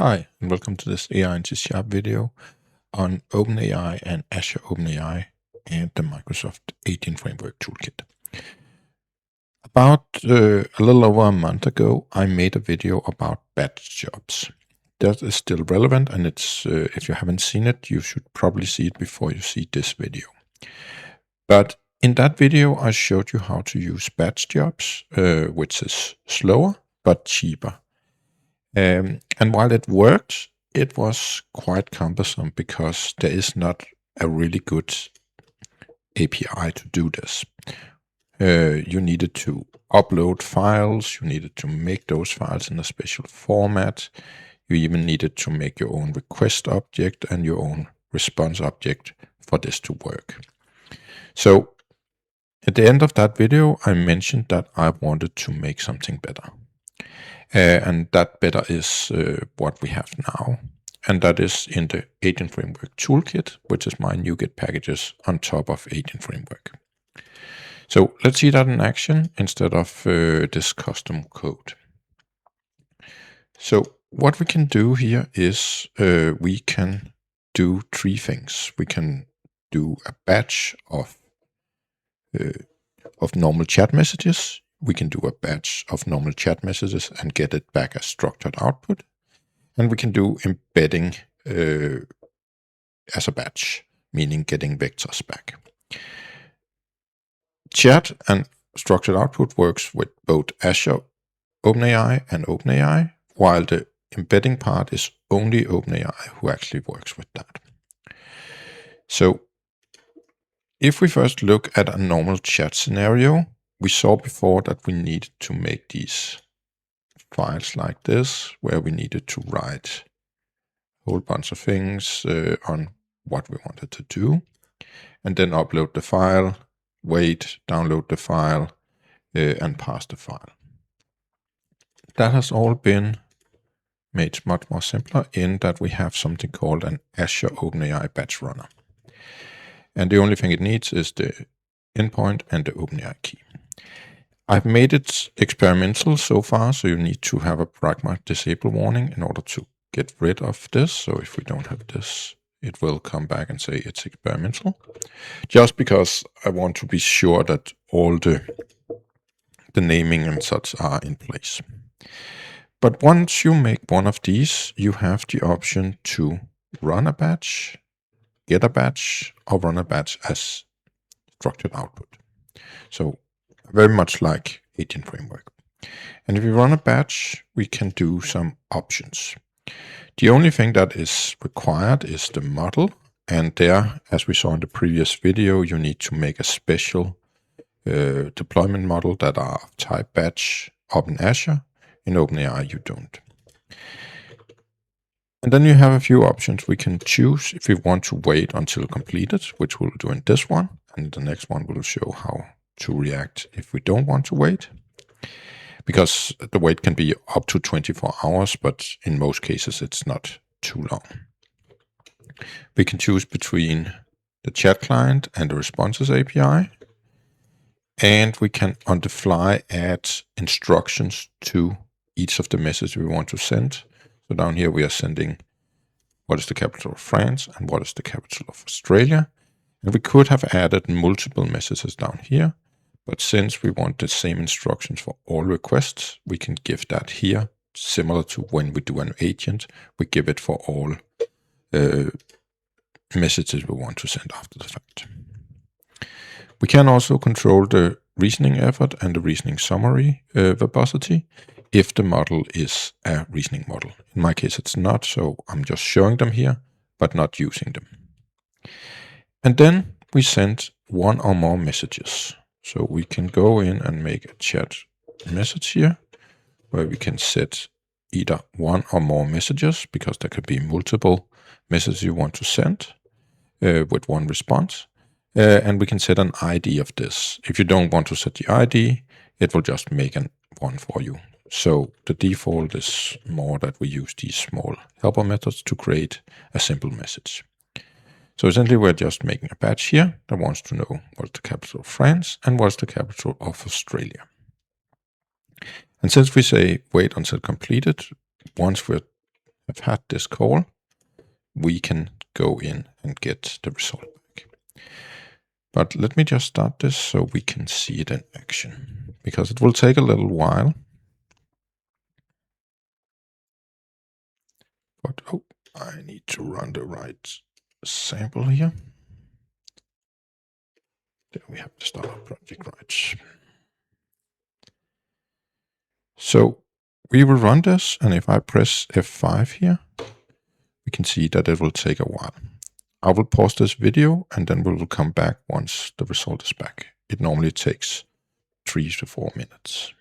Hi, and welcome to this AI in C# video on OpenAI and Azure OpenAI and the Microsoft Agent Framework Toolkit. About a little over a month ago, I made a video about batch jobs. That is still relevant, and it's if you haven't seen it, you should probably see it before you see this video. But in that video, I showed you how to use batch jobs, which is slower but cheaper. And while it worked, it was quite cumbersome because there is not a really good API to do this. You needed to upload files, you needed to make those files in a special format, you even needed to make your own request object and your own response object for this to work. So at the end of that video, I mentioned that I wanted to make something better. And that better is what we have now. And that is in the Agent Framework Toolkit, which is my NuGet packages on top of Agent Framework. So let's see that in action instead of this custom code. So what we can do here is we can do three things. We can do a batch of normal chat messages. We can do a batch of normal chat messages and get it back as structured output. And we can do embedding as a batch, meaning getting vectors back. Chat and structured output works with both Azure OpenAI and OpenAI, while the embedding part is only OpenAI who actually works with that. So if we first look at a normal chat scenario, we saw before that we needed to make these files like this, where we needed to write a whole bunch of things on what we wanted to do, and then upload the file, wait, download the file, and pass the file. That has all been made much more simpler in that we have something called an Azure OpenAI batch runner. And the only thing it needs is the endpoint and the OpenAI key. I've made it experimental so far, so you need to have a Pragma disable warning in order to get rid of this. So if we don't have this, it will come back and say it's experimental. Just because I want to be sure that all the naming and such are in place. But once you make one of these, you have the option to run a batch, get a batch, or run a batch as structured output. So very much like Agent Framework. And if we run a batch, we can do some options. The only thing that is required is the model. And there, as we saw in the previous video, you need to make a special deployment model that are of type batch up in Azure. In OpenAI, you don't. And then you have a few options we can choose if we want to wait until completed, which we'll do in this one. And the next one will show how to react if we don't want to wait. Because the wait can be up to 24 hours, but in most cases it's not too long. We can choose between the chat client and the responses API. And we can on the fly add instructions to each of the messages we want to send. So down here we are sending what is the capital of France and what is the capital of Australia. And we could have added multiple messages down here. But since we want the same instructions for all requests, we can give that here, similar to when we do an agent. We give it for all messages we want to send after the fact. We can also control the reasoning effort and the reasoning summary verbosity if the model is a reasoning model. In my case, it's not, so I'm just showing them here, but not using them. And then we send one or more messages. So we can go in and make a chat message here, where we can set either one or more messages, because there could be multiple messages you want to send with one response. And we can set an ID of this. If you don't want to set the ID, it will just make one for you. So the default is more that we use these small helper methods to create a simple message. So essentially we're just making a batch here that wants to know what's the capital of France and what's the capital of Australia. And since we say wait until completed, once we're have had this call, we can go in and get the result back. But let me just start this so we can see it in action, because it will take a little while. But I need to run the right sample here. There we have the startup project right. So we will run this, and if I press F5 here, we can see that it will take a while. I will pause this video and then we will come back once the result is back. It normally takes 3 to 4 minutes.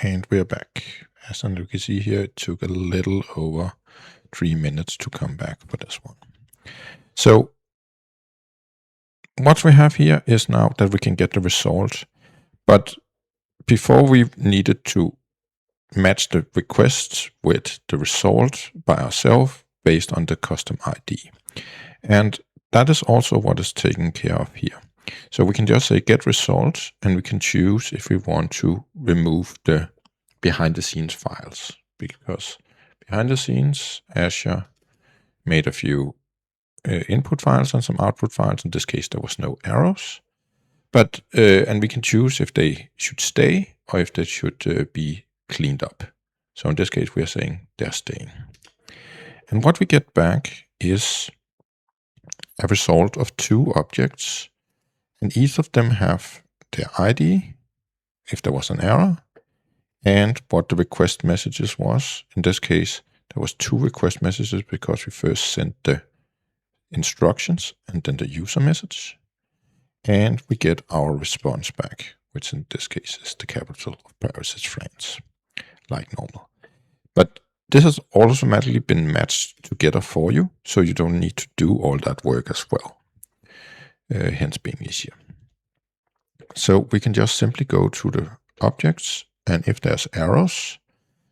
And we're back. As you can see here, it took a little over 3 minutes to come back for this one. So what we have here is now that we can get the result, but before we needed to match the request with the result by ourselves based on the custom ID. And that is also what is taken care of here. So we can just say get result, and we can choose if we want to remove the behind the scenes files, because behind the scenes Azure made a few input files and some output files. In this case, there was no arrows, but and we can choose if they should stay or if they should be cleaned up. So in this case, we are saying they're staying. And what we get back is a result of 2 objects, and each of them have their ID, if there was an error, and what the request messages was. In this case, there was 2 request messages because we first sent the instructions and then the user message, and we get our response back, which in this case is the capital of Paris, France, like normal. But this has automatically been matched together for you, so you don't need to do all that work as well, hence being easier. So we can just simply go to the objects, and if there's errors,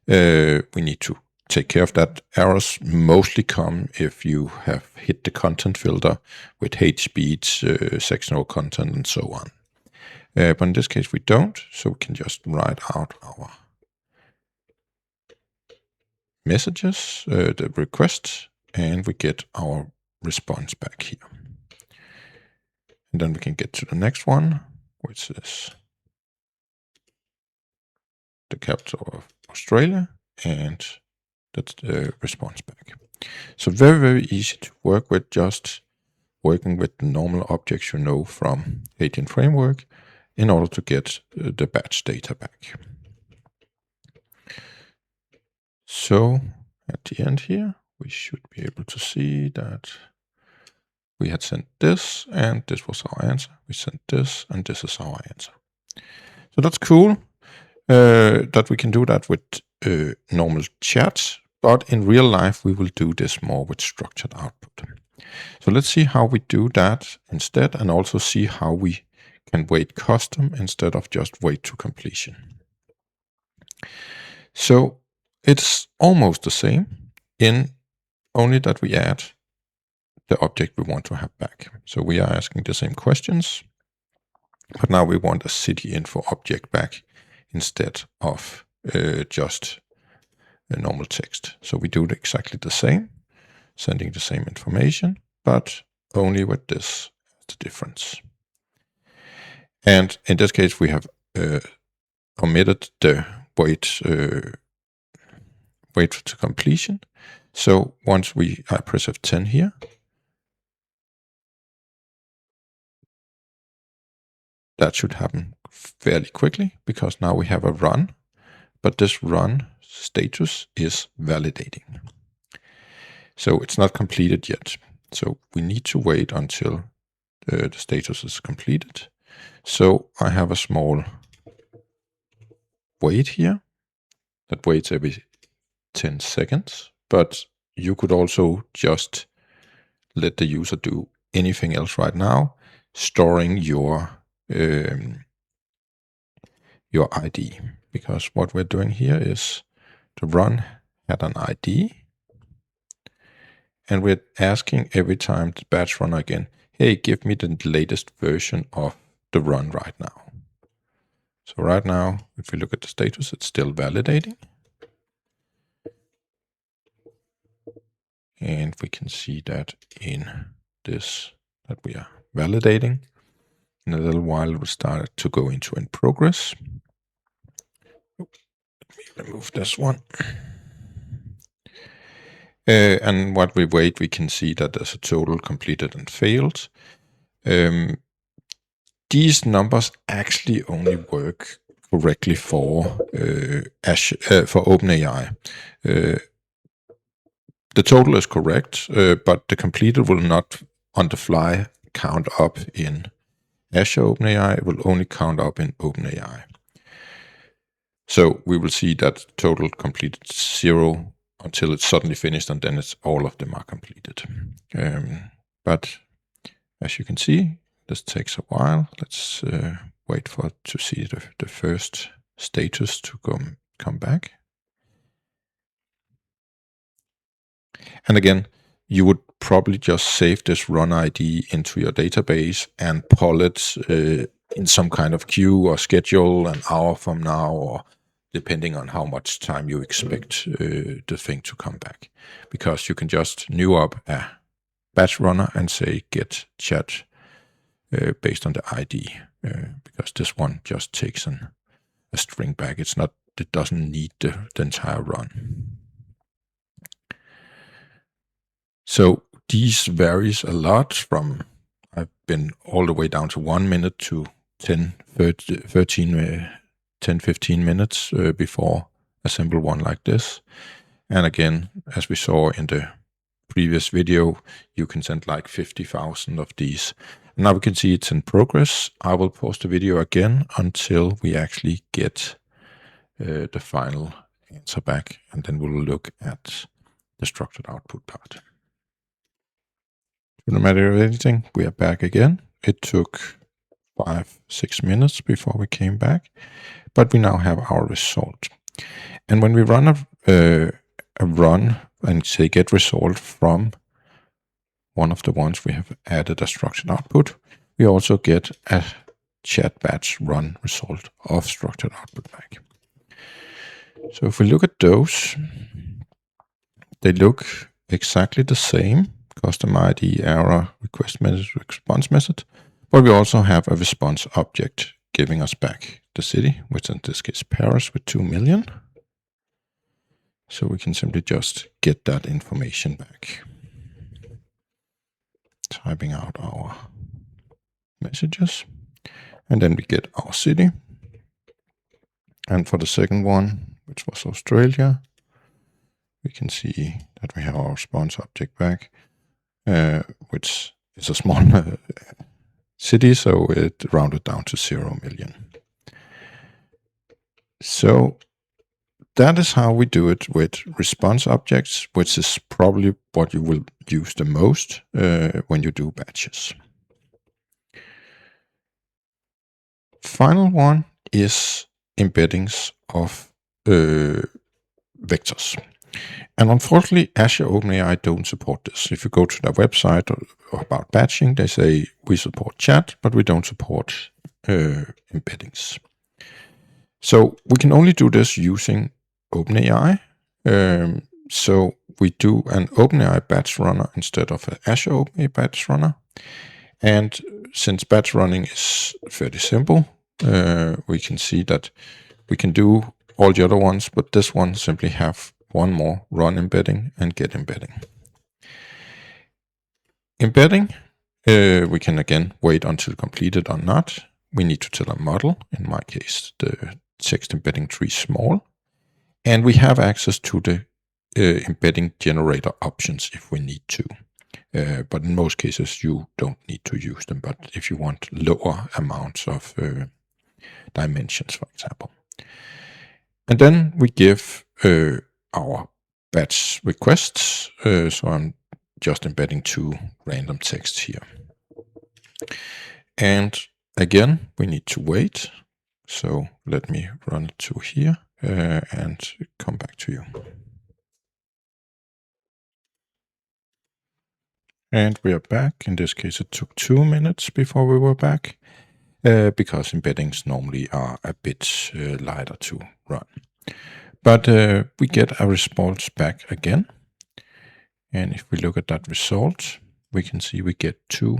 we need to take care of that. Errors mostly come if you have hit the content filter with hate speech, sectional content, and so on. But in this case, we don't, so we can just write out our messages, the request, and we get our response back here. And then we can get to the next one, which is the capital of Australia, and that's the response back. So very, very easy to work with, just working with the normal objects you know from Agent Framework in order to get the batch data back. So at the end here, we should be able to see that we had sent this, and this was our answer. We sent this, and this is our answer. So that's cool that we can do that with normal chat, but in real life, we will do this more with structured output. So let's see how we do that instead, and also see how we can wait custom instead of just wait to completion. So it's almost the same, in only that we add the object we want to have back. So we are asking the same questions, but now we want a city info object back instead of just a normal text. So we do exactly the same, sending the same information, but only with this as the difference. And in this case, we have omitted the wait to completion. So once I press F10 here, that should happen fairly quickly, because now we have a run, but this run status is validating. So it's not completed yet. So we need to wait until the status is completed. So I have a small wait here that waits every 10 seconds, but you could also just let the user do anything else right now, storing your ID, because what we're doing here is the run had an ID, and we're asking every time the batch runner again, hey, give me the latest version of the run right now. So right now, if we look at the status, it's still validating. And we can see that in this that we are validating. In a little while, it will start to go into in progress. Let me remove this one. And while we wait, we can see that there's a total completed and failed. These numbers actually only work correctly for for OpenAI. The total is correct, but the completed will not on the fly count up in Azure OpenAI. It will only count up in OpenAI. So we will see that total completed 0 until it's suddenly finished, and then it's all of them are completed. But as you can see, this takes a while. Let's wait for it to see the first status to come back. And again, you would probably just save this run ID into your database and pull it in some kind of queue or schedule an hour from now, or depending on how much time you expect the thing to come back. Because you can just new up a batch runner and say get chat based on the ID, because this one just takes a string back. It doesn't need the entire run. So these varies a lot from, I've been all the way down to 1 minute to 10, 15 minutes before a simple one like this. And again, as we saw in the previous video, you can send like 50,000 of these. Now we can see it's in progress. I will pause the video again until we actually get the final answer back, and then we'll look at the structured output part. No matter anything, we are back again. It took 5-6 minutes before we came back, but we now have our result. And when we run a run and say get result from one of the ones we have added a structured output, we also get a chat batch run result of structured output back. So if we look at those, they look exactly the same. Custom ID, error, request message, response method. But we also have a response object giving us back the city, which in this case Paris with 2 million. So we can simply just get that information back. Typing out our messages. And then we get our city. And for the second one, which was Australia, we can see that we have our response object back. Which is a small city, so it rounded down to 0 million. So that is how we do it with response objects, which is probably what you will use the most when you do batches. Final one is embeddings of vectors. And unfortunately, Azure OpenAI don't support this. If you go to their website or about batching, they say we support chat, but we don't support embeddings. So we can only do this using OpenAI. So we do an OpenAI batch runner instead of an Azure OpenAI batch runner. And since batch running is fairly simple, we can see that we can do all the other ones, but this one simply have one more run embedding and get embedding. Embedding, we can again wait until completed or not. We need to tell a model, in my case, the text embedding tree small, and we have access to the embedding generator options if we need to. But in most cases, you don't need to use them, but if you want lower amounts of dimensions, for example. And then we give our batch requests. So I'm just embedding 2 random texts here. And again, we need to wait. So let me run it to here and come back to you. And we are back. In this case, it took 2 minutes before we were back because embeddings normally are a bit lighter to run. But we get a response back again. And if we look at that result, we can see we get 2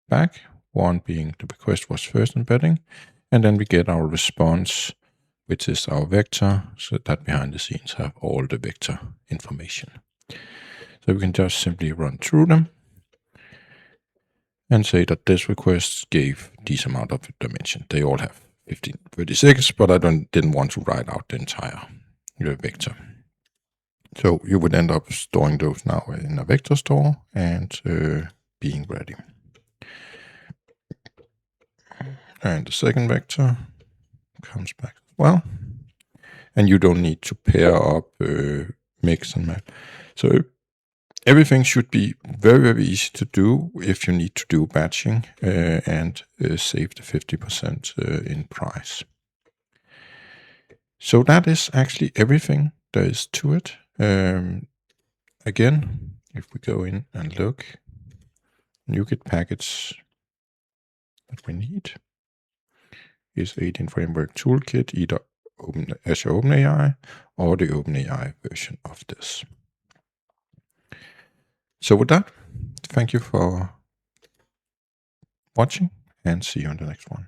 back, one being the request was first embedding, and then we get our response, which is our vector, so that behind the scenes have all the vector information. So we can just simply run through them and say that this request gave this amount of dimension. They all have 1536, but I didn't want to write out the entire vector. So you would end up storing those now in a vector store and being ready. And the second vector comes back as well. And you don't need to pair up mix and match. So everything should be very, very easy to do if you need to do batching and save the 50% in price. So that is actually everything there is to it. Again, if we go in and look, NuGet package that we need is 18 Framework Toolkit, either Azure OpenAI or the OpenAI version of this. So with that, thank you for watching and see you on the next one.